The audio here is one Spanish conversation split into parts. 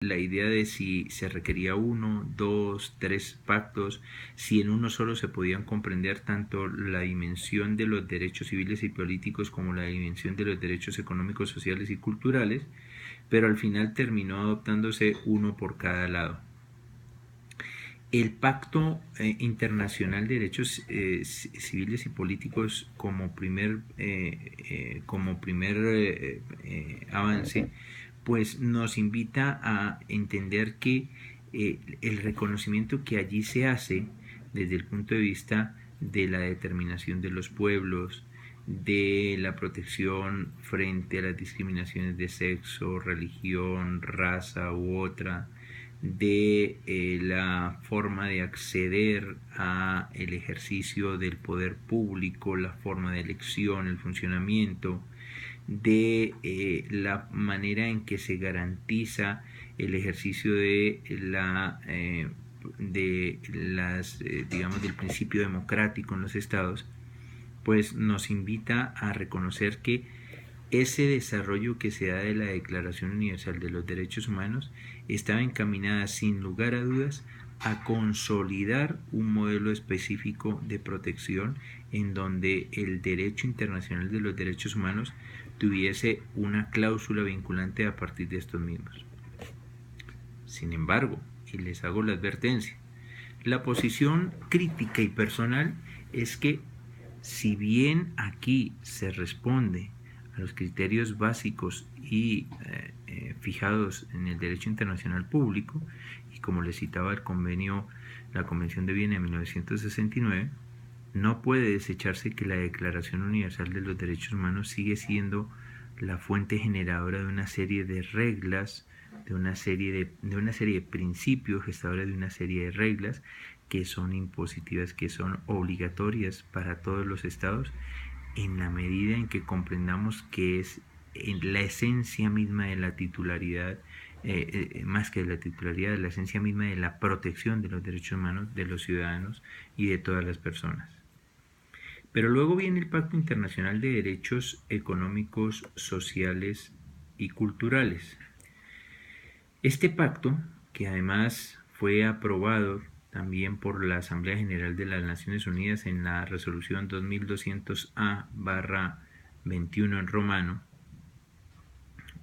la idea de si se requería uno, dos, tres pactos, si en uno solo se podían comprender tanto la dimensión de los derechos civiles y políticos como la dimensión de los derechos económicos, sociales y culturales, pero al final terminó adoptándose uno por cada lado. El Pacto Internacional de Derechos Civiles y Políticos como primer avance, pues nos invita a entender que el reconocimiento que allí se hace desde el punto de vista de la determinación de los pueblos, de la protección frente a las discriminaciones de sexo, religión, raza u otra, de la forma de acceder a el ejercicio del poder público, la forma de elección, el funcionamiento, de la manera en que se garantiza el ejercicio de digamos, del principio democrático en los estados, pues nos invita a reconocer que ese desarrollo que se da de la Declaración Universal de los Derechos Humanos estaba encaminada sin lugar a dudas a consolidar un modelo específico de protección en donde el derecho internacional de los derechos humanos tuviese una cláusula vinculante a partir de estos mismos. Sin embargo, y les hago la advertencia, la posición crítica y personal es que si bien aquí se responde a los criterios básicos y fijados en el derecho internacional público, y como les citaba la Convención de Viena de 1969, no puede desecharse que la Declaración Universal de los Derechos Humanos sigue siendo la fuente generadora de una serie de reglas, de una serie de principios, gestadora de una serie de reglas que son impositivas, que son obligatorias para todos los estados, en la medida en que comprendamos que es en la esencia misma de la titularidad, más que de la titularidad, la esencia misma de la protección de los derechos humanos de los ciudadanos y de todas las personas. Pero luego viene el Pacto Internacional de Derechos Económicos, Sociales y Culturales. Este pacto, que además fue aprobado también por la Asamblea General de las Naciones Unidas en la resolución 2200A/21 en romano,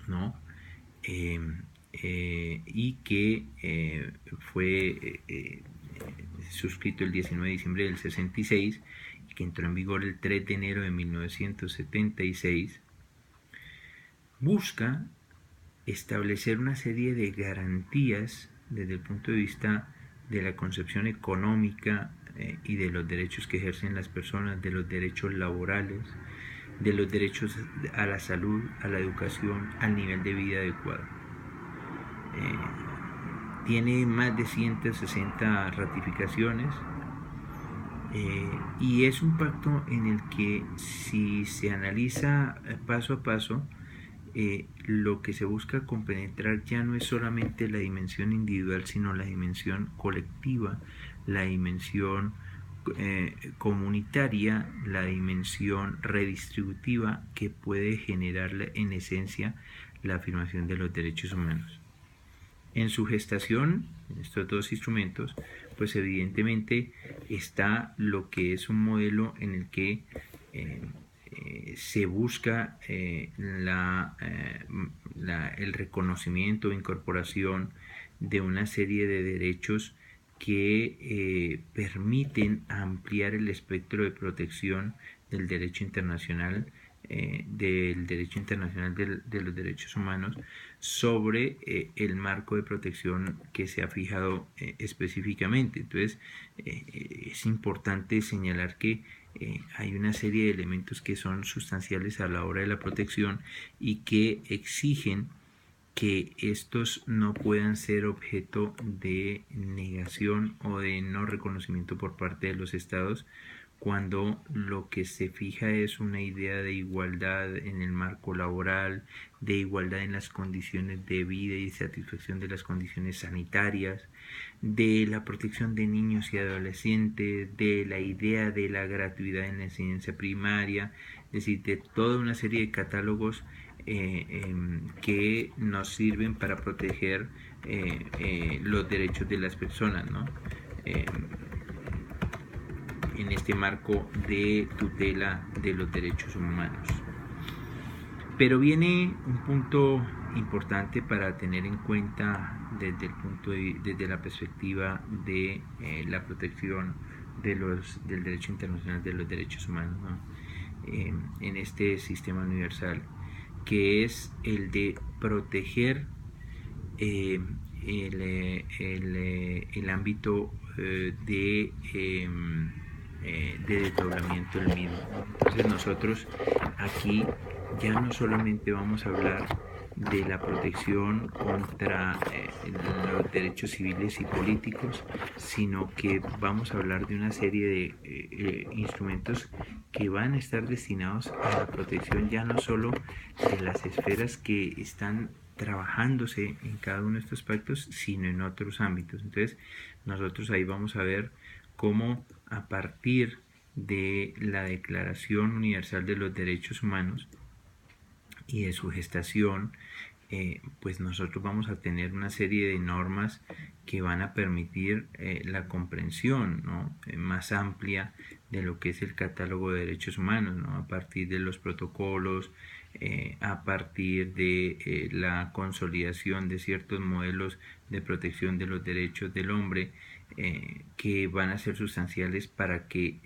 ¿no? Y que fue suscrito el 19 de diciembre del 66 y que entró en vigor el 3 de enero de 1976, busca establecer una serie de garantías desde el punto de vista de la concepción económica y de los derechos que ejercen las personas, de los derechos laborales, de los derechos a la salud, a la educación, al nivel de vida adecuado. Tiene más de 160 ratificaciones y es un pacto en el que, si se analiza paso a paso, lo que se busca compenetrar ya no es solamente la dimensión individual, sino la dimensión colectiva, la dimensión comunitaria, la dimensión redistributiva que puede generar en esencia la afirmación de los derechos humanos. En su gestación, en estos dos instrumentos, pues evidentemente está lo que es un modelo en el que se busca el reconocimiento o incorporación de una serie de derechos que permiten ampliar el espectro de protección del derecho internacional, de los derechos humanos sobre el marco de protección que se ha fijado específicamente. Entonces, es importante señalar que hay una serie de elementos que son sustanciales a la hora de la protección y que exigen que estos no puedan ser objeto de negación o de no reconocimiento por parte de los estados, cuando lo que se fija es una idea de igualdad en el marco laboral, de igualdad en las condiciones de vida y satisfacción de las condiciones sanitarias, de la protección de niños y adolescentes, de la idea de la gratuidad en la enseñanza primaria, es decir, de toda una serie de catálogos que nos sirven para proteger los derechos de las personas, ¿no? En este marco de tutela de los derechos humanos. Pero viene un punto importante para tener en cuenta desde la perspectiva de la protección del derecho internacional de los derechos humanos, ¿no? En este sistema universal, que es el de proteger el ámbito de desdoblamiento del mismo. Entonces nosotros aquí ya no solamente vamos a hablar de la protección contra los derechos civiles y políticos, sino que vamos a hablar de una serie de instrumentos que van a estar destinados a la protección ya no solo de las esferas que están trabajándose en cada uno de estos pactos, sino en otros ámbitos. Entonces nosotros ahí vamos a ver cómo a partir de la Declaración Universal de los Derechos Humanos y de su gestación, pues nosotros vamos a tener una serie de normas que van a permitir la comprensión, ¿no? Más amplia de lo que es el catálogo de derechos humanos, ¿no? A partir de los protocolos, a partir de la consolidación de ciertos modelos de protección de los derechos del hombre, que van a ser sustanciales para que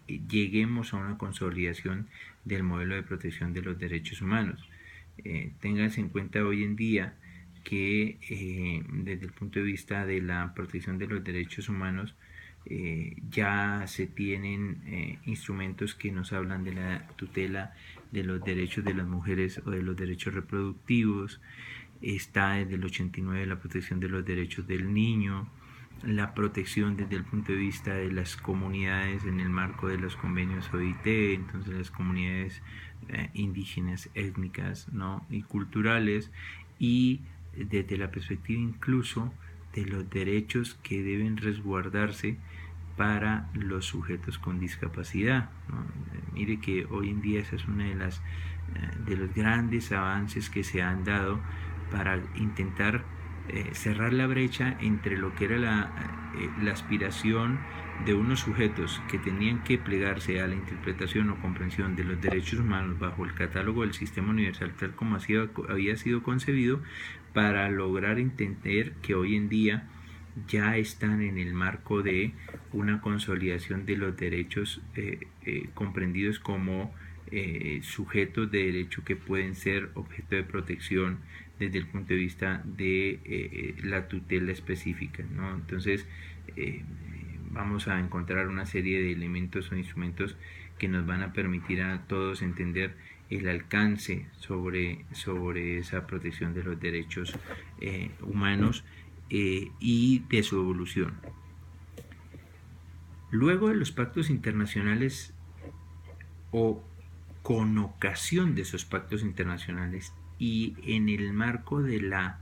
lleguemos a una consolidación del modelo de protección de los derechos humanos. Ténganse en cuenta hoy en día que desde el punto de vista de la protección de los derechos humanos ya se tienen instrumentos que nos hablan de la tutela de los derechos de las mujeres o de los derechos reproductivos. Está desde el 89 la protección de los derechos del niño, la protección desde el punto de vista de las comunidades en el marco de los convenios OIT, entonces las comunidades indígenas, étnicas, ¿no? Y culturales, y desde la perspectiva incluso de los derechos que deben resguardarse para los sujetos con discapacidad, ¿no? Mire que hoy en día esa es una de los grandes avances que se han dado para intentar cerrar la brecha entre lo que era la aspiración de unos sujetos que tenían que plegarse a la interpretación o comprensión de los derechos humanos bajo el catálogo del sistema universal tal como había sido concebido, para lograr entender que hoy en día ya están en el marco de una consolidación de los derechos comprendidos como sujetos de derecho que pueden ser objeto de protección desde el punto de vista de la tutela específica, ¿no? Entonces vamos a encontrar una serie de elementos o instrumentos que nos van a permitir a todos entender el alcance sobre esa protección de los derechos humanos y de su evolución. Luego de los pactos internacionales o con ocasión de esos pactos internacionales y en el marco de la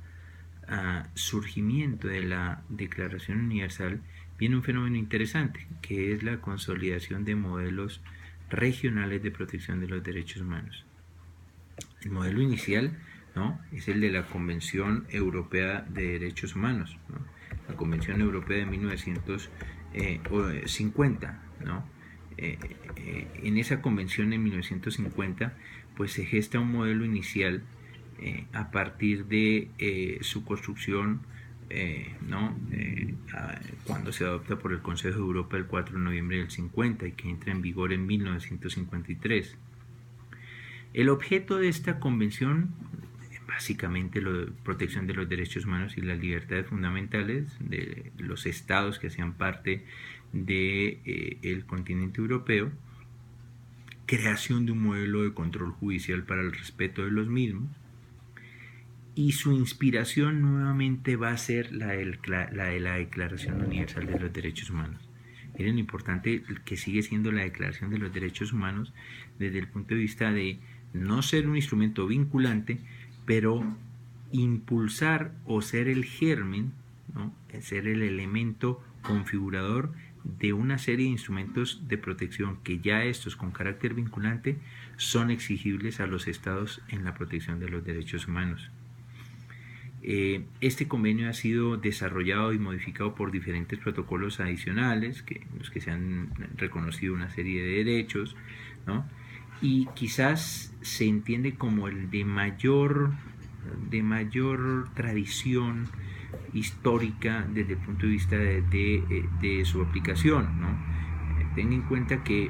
surgimiento de la Declaración Universal, viene un fenómeno interesante, que es la consolidación de modelos regionales de protección de los derechos humanos. El modelo inicial, ¿no?, es el de la Convención Europea de Derechos Humanos, ¿no? La Convención Europea de 1950, ¿no? En esa convención en 1950 pues se gesta un modelo inicial a partir de su construcción, cuando se adopta por el Consejo de Europa el 4 de noviembre del 50 y que entra en vigor en 1953. El objeto de esta convención, básicamente la protección de los derechos humanos y las libertades fundamentales de los estados que hacían parte del continente europeo, creación de un modelo de control judicial para el respeto de los mismos, y su inspiración nuevamente va a ser la de la Declaración Universal de los Derechos Humanos. Miren lo importante que sigue siendo la Declaración de los Derechos Humanos desde el punto de vista de no ser un instrumento vinculante, pero impulsar o ser el germen, ¿no?, ser el elemento configurador de una serie de instrumentos de protección que ya estos con carácter vinculante son exigibles a los estados en la protección de los derechos humanos. Este convenio ha sido desarrollado y modificado por diferentes protocolos adicionales, en los que se han reconocido una serie de derechos, ¿no? Y quizás se entiende como el de mayor tradición histórica desde el punto de vista de su aplicación, ¿no? Ten en cuenta que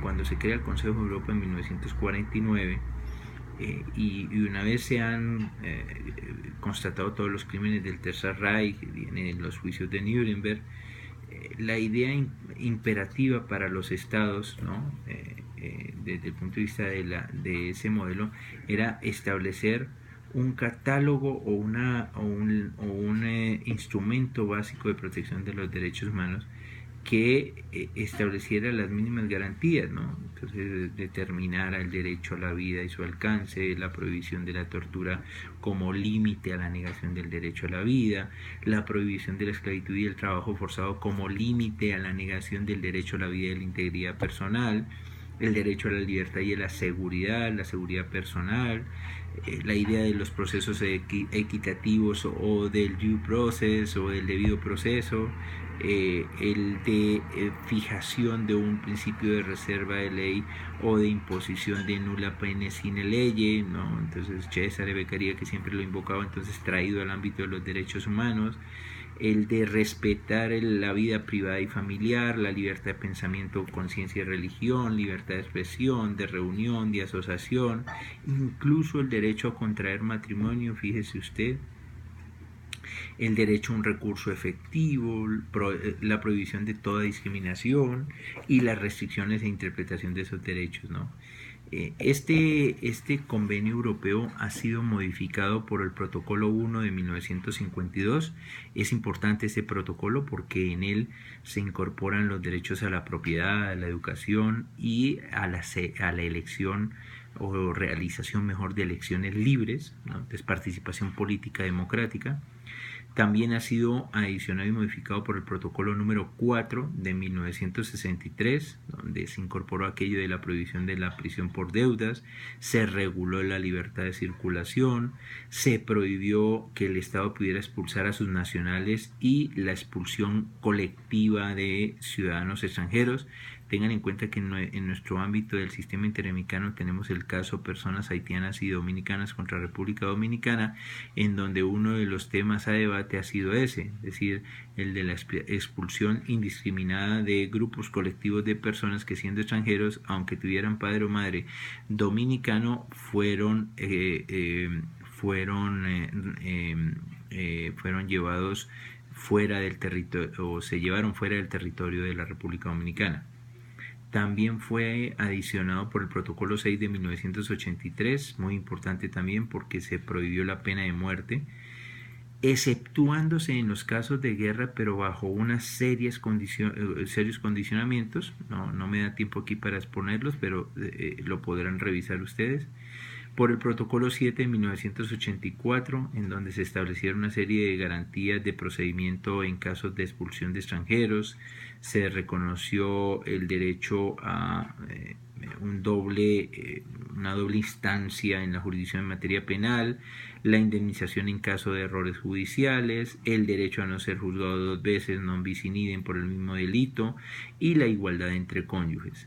cuando se crea el Consejo de Europa en 1949, y una vez se han constatado todos los crímenes del Tercer Reich, vienen los juicios de Nuremberg, la idea imperativa para los estados, ¿no? Desde el punto de vista de ese modelo, era establecer un catálogo o un instrumento básico de protección de los derechos humanos que estableciera las mínimas garantías, ¿no? Entonces determinara el derecho a la vida y su alcance, la prohibición de la tortura como límite a la negación del derecho a la vida, la prohibición de la esclavitud y el trabajo forzado como límite a la negación del derecho a la vida y la integridad personal, el derecho a la libertad y a la seguridad personal, la idea de los procesos equitativos o del due process o del debido proceso, el de fijación de un principio de reserva de ley o de imposición de nula pene sine lege, ¿no? Entonces Cesare Beccaria, que siempre lo invocaba, entonces traído al ámbito de los derechos humanos, el de respetar la vida privada y familiar, la libertad de pensamiento, conciencia y religión, libertad de expresión, de reunión, de asociación, incluso el derecho a contraer matrimonio, fíjese usted, el derecho a un recurso efectivo, la prohibición de toda discriminación y las restricciones e interpretación de esos derechos, ¿no? Este convenio europeo ha sido modificado por el Protocolo 1 de 1952. Es importante este protocolo porque en él se incorporan los derechos a la propiedad, a la educación y a la elección o realización mejor de elecciones libres, ¿no? Entonces, participación política democrática. También ha sido adicionado y modificado por el protocolo número 4 de 1963, donde se incorporó aquello de la prohibición de la prisión por deudas, se reguló la libertad de circulación, se prohibió que el Estado pudiera expulsar a sus nacionales y la expulsión colectiva de ciudadanos extranjeros. Tengan en cuenta que en nuestro ámbito del sistema interamericano tenemos el caso personas haitianas y dominicanas contra República Dominicana, en donde uno de los temas a debate ha sido ese, es decir, el de la expulsión indiscriminada de grupos colectivos de personas que, siendo extranjeros, aunque tuvieran padre o madre dominicano, fueron llevados fuera del territorio, o se llevaron fuera del territorio de la República Dominicana. También fue adicionado por el Protocolo 6 de 1983, muy importante también porque se prohibió la pena de muerte, exceptuándose en los casos de guerra, pero bajo unos serios condicionamientos. No me da tiempo aquí para exponerlos, pero lo podrán revisar ustedes. Por el Protocolo 7 de 1984, en donde se establecieron una serie de garantías de procedimiento en casos de expulsión de extranjeros, se reconoció el derecho a una doble instancia en la jurisdicción en materia penal, la indemnización en caso de errores judiciales, el derecho a no ser juzgado dos veces non bis in idem por el mismo delito y la igualdad entre cónyuges.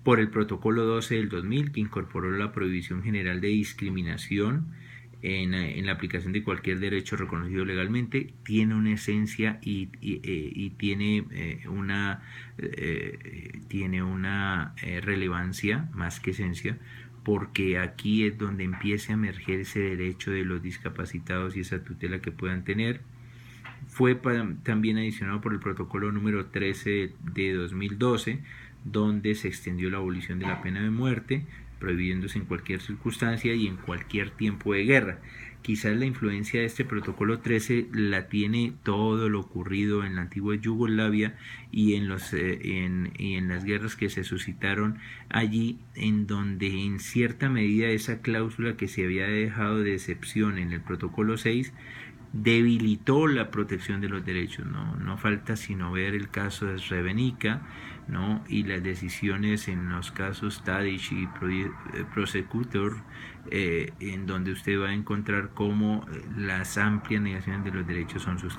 Por el Protocolo 12 del 2000, que incorporó la prohibición general de discriminación en la aplicación de cualquier derecho reconocido legalmente, tiene una esencia y tiene una relevancia más que esencia, porque aquí es donde empieza a emerger ese derecho de los discapacitados y esa tutela que puedan tener. Fue también adicionado por el Protocolo número 13 de 2012, donde se extendió la abolición de la pena de muerte, prohibiéndose en cualquier circunstancia y en cualquier tiempo de guerra. Quizás la influencia de este Protocolo 13 la tiene todo lo ocurrido en la antigua Yugoslavia y en las guerras que se suscitaron allí, en donde en cierta medida esa cláusula que se había dejado de excepción en el Protocolo 6 debilitó la protección de los derechos. No falta sino ver el caso de Srebrenica, ¿no? Y las decisiones en los casos Tadic y Prosecutor, en donde usted va a encontrar cómo las amplias negaciones de los derechos son sus